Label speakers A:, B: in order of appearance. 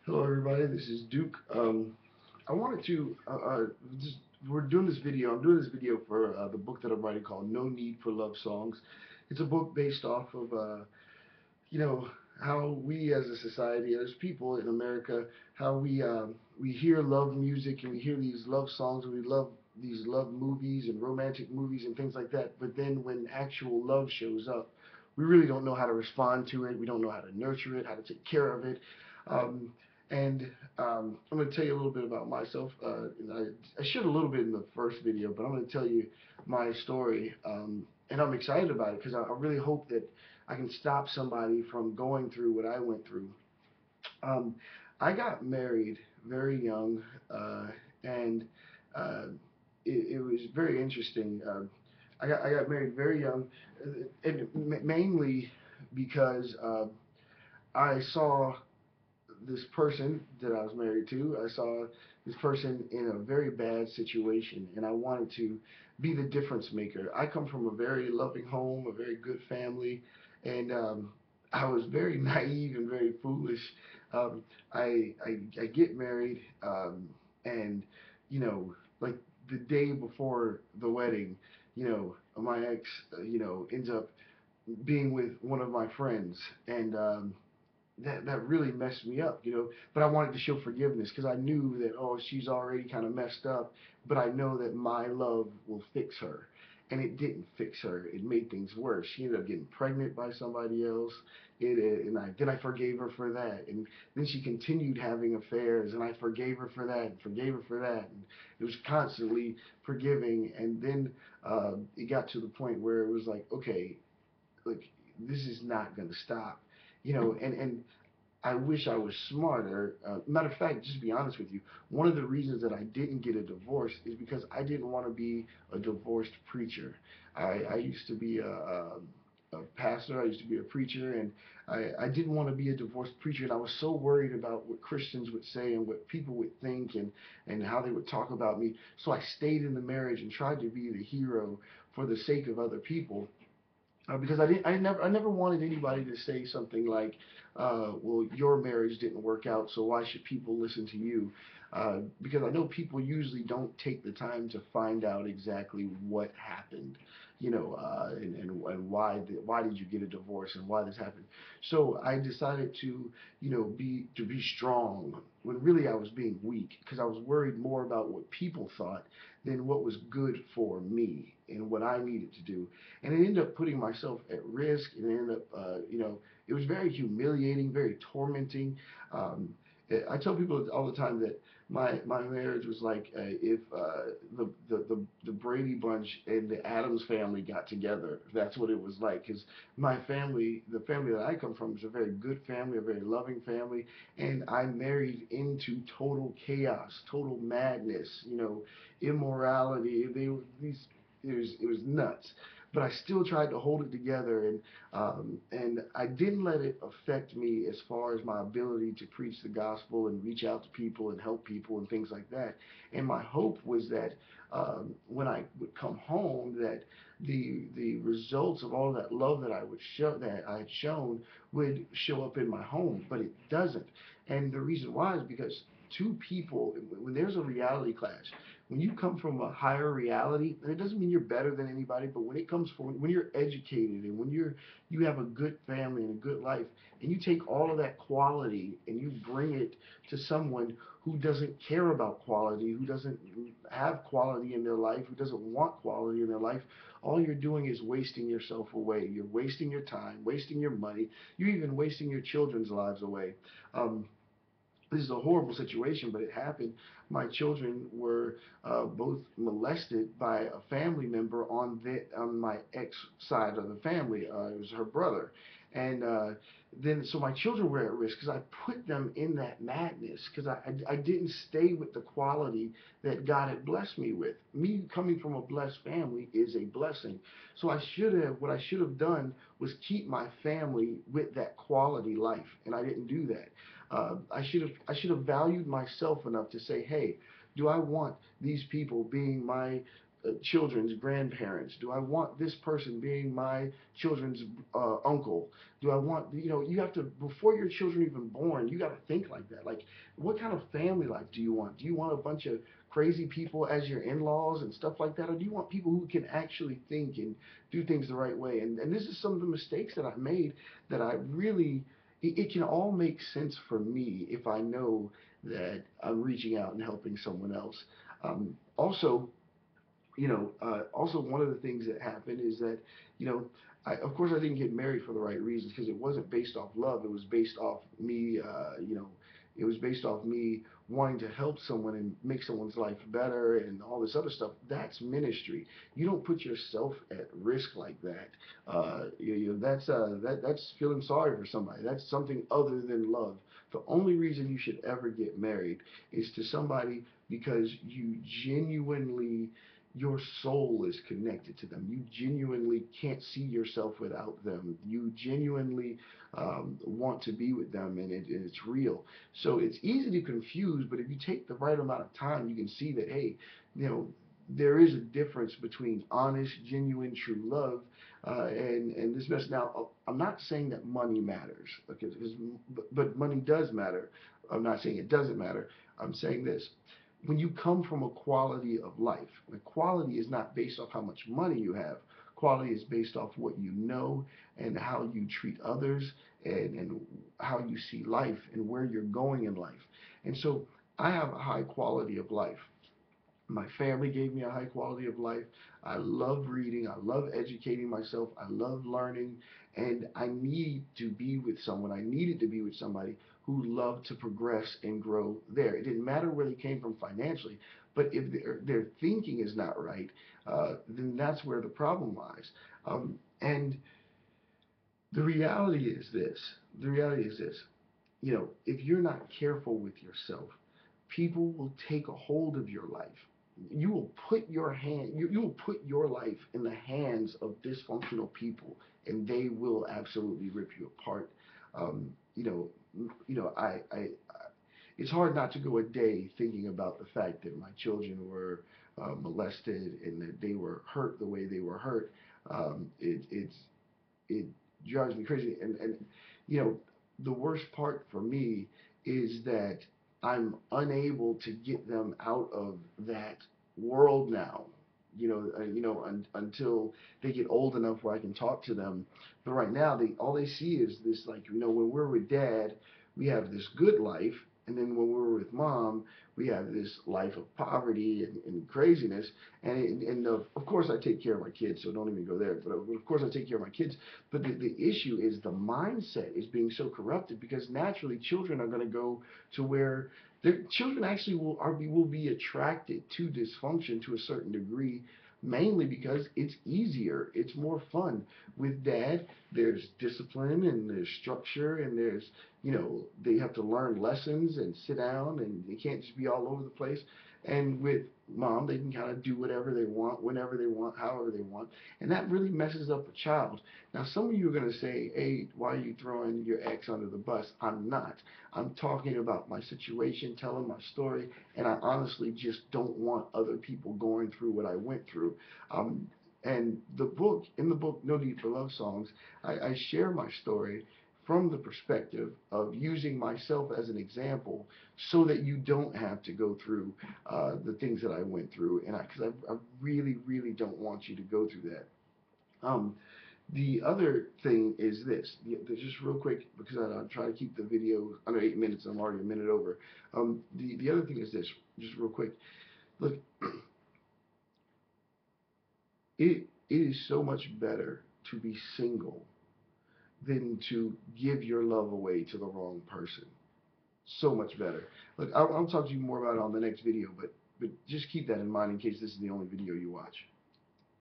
A: Hello, everybody. This is Duke. I wanted to just we're doing this video. I'm doing this video for the book that I'm writing called "No Need for Love Songs." It's a book based off of you know how we as a society, as people in America, how we hear love music and we hear these love songs and we love these love movies and romantic movies and things like that. But then when actual love shows up, we really don't know how to respond to it. We don't know how to nurture it, how to take care of it. Um, and I'm going to tell you a little bit about myself. I shared a little bit in the first video, but I'm going to tell you my story. And I'm excited about it because I really hope that I can stop somebody from going through what I went through. Um, I got married very young, and uh, it was very interesting. I got married very young, and mainly because I saw this person that I was married to. I saw this person in a very bad situation, and I wanted to be the difference maker. I come from a very loving home, a very good family, and I was very naive and very foolish. I get married, and like the day before the wedding, my ex, ends up being with one of my friends, and that really messed me up. But I wanted to show forgiveness because I knew that, oh, she's already kind of messed up, but I know that my love will fix her. And it didn't fix her. It made things worse. She ended up getting pregnant by somebody else. And I forgave her for that. And then she continued having affairs, and I forgave her for that, and forgave her for that. And it was constantly forgiving. And then it got to the point where it was like, okay, like this is not going to stop. And I wish I was smarter. Matter of fact, just to be honest with you, one of the reasons that I didn't get a divorce is because I didn't want to be a divorced preacher. I used to be a pastor. I used to be a preacher, and I didn't want to be a divorced preacher. And I was so worried about what Christians would say and what people would think and how they would talk about me. So I stayed in the marriage and tried to be the hero for the sake of other people, because I never wanted anybody to say something like, well, your marriage didn't work out, so why should people listen to you? Because I know people usually don't take the time to find out exactly what happened, and why did you get a divorce and why this happened. So I decided to be strong when really I was being weak because I was worried more about what people thought than what was good for me and what I needed to do. And it ended up putting myself at risk. And it ended up, it was very humiliating, very tormenting. Um, I tell people all the time that my marriage was like if the Brady Bunch and the Addams family got together. That's what it was like. Because my family, the family that I come from, is a very good family, a very loving family, and I married into total chaos, total madness, immorality. It was nuts, but I still tried to hold it together, and I didn't let it affect me as far as my ability to preach the gospel and reach out to people and help people and things like that. And my hope was that when I would come home, that the results of all of that love that I had shown would show up in my home, but it doesn't. And the reason why is because two people, when there's a reality clash, when you come from a higher reality, and it doesn't mean you're better than anybody, but when it comes from when you're educated and when you have a good family and a good life, and you take all of that quality and you bring it to someone who doesn't care about quality, who doesn't have quality in their life, who doesn't want quality in their life, all you're doing is wasting yourself away. You're wasting your time, wasting your money. You're even wasting your children's lives away. Um, this is a horrible situation, but it happened. My children were both molested by a family member on my ex side of the family. It was her brother, and then so my children were at risk because I put them in that madness because I didn't stay with the quality that God had blessed me with. Me coming from a blessed family is a blessing. So what I should have done was keep my family with that quality life, and I didn't do that. I should have valued myself enough to say, hey, do I want these people being my children's grandparents? Do I want this person being my children's uncle? Do I want, you have to, before your children are even born, you got to think like that. Like, what kind of family life do you want? Do you want a bunch of crazy people as your in-laws and stuff like that? Or do you want people who can actually think and do things the right way? And this is some of the mistakes that I've made that I really, it can all make sense for me if I know that I'm reaching out and helping someone else. Also, also one of the things that happened is that, of course, I didn't get married for the right reasons because it wasn't based off love. It was based off me, it was based off me wanting to help someone and make someone's life better and all this other stuff. That's ministry. You don't put yourself at risk like that. That's feeling sorry for somebody. That's something other than love. The only reason you should ever get married is to somebody because you genuinely, your soul is connected to them. You genuinely can't see yourself without them. You genuinely want to be with them, and it's real. So it's easy to confuse, but if you take the right amount of time, you can see that, hey, there is a difference between honest, genuine, true love and this mess. Now, I'm not saying that money matters, because, but money does matter. I'm not saying it doesn't matter. I'm saying this: when you come from a quality of life, the quality is not based off how much money you have. Quality is based off what you know and how you treat others and how you see life and where you're going in life. And so I have a high quality of life. My family gave me a high quality of life. I love reading. I love educating myself. I love learning. And I need to be with someone. I needed to be with somebody who loved to progress and grow there. It didn't matter where they came from financially, but if their thinking is not right, then that's where the problem lies. And the reality is this. The reality is this. If you're not careful with yourself, people will take a hold of your life. You will put you will put your life in the hands of dysfunctional people, and they will absolutely rip you apart. Um, you know, it's hard not to go a day thinking about the fact that my children were molested and that they were hurt the way they were hurt. It drives me crazy. And the worst part for me is that I'm unable to get them out of that world now. Until they get old enough where I can talk to them. But right now, all they see is this, like, when we're with dad, we have this good life, and then when we're with mom, we have this life of poverty and craziness. Of course, I take care of my kids, so don't even go there. But of course, I take care of my kids. But the issue is the mindset is being so corrupted because naturally, children are going to go to where their children actually will be attracted to dysfunction to a certain degree, mainly because it's easier, it's more fun. With dad, there's discipline and there's structure and there's, they have to learn lessons and sit down and they can't just be all over the place. And with mom, they can kind of do whatever they want, whenever they want, however they want. And that really messes up a child. Now, some of you are going to say, hey, why are you throwing your ex under the bus? I'm not. I'm talking about my situation, telling my story, and I honestly just don't want other people going through what I went through. And in the book, No Need for Love Songs, I share my story from the perspective of using myself as an example so that you don't have to go through the things that I went through. And because I really, really don't want you to go through that. Um, the other thing is this, just real quick, because I try to keep the video under 8 minutes. I'm already a minute over. The other thing is this, just real quick. Look, it is so much better to be single than to give your love away to the wrong person. So much better. Look, I'll talk to you more about it on the next video, but just keep that in mind in case this is the only video you watch.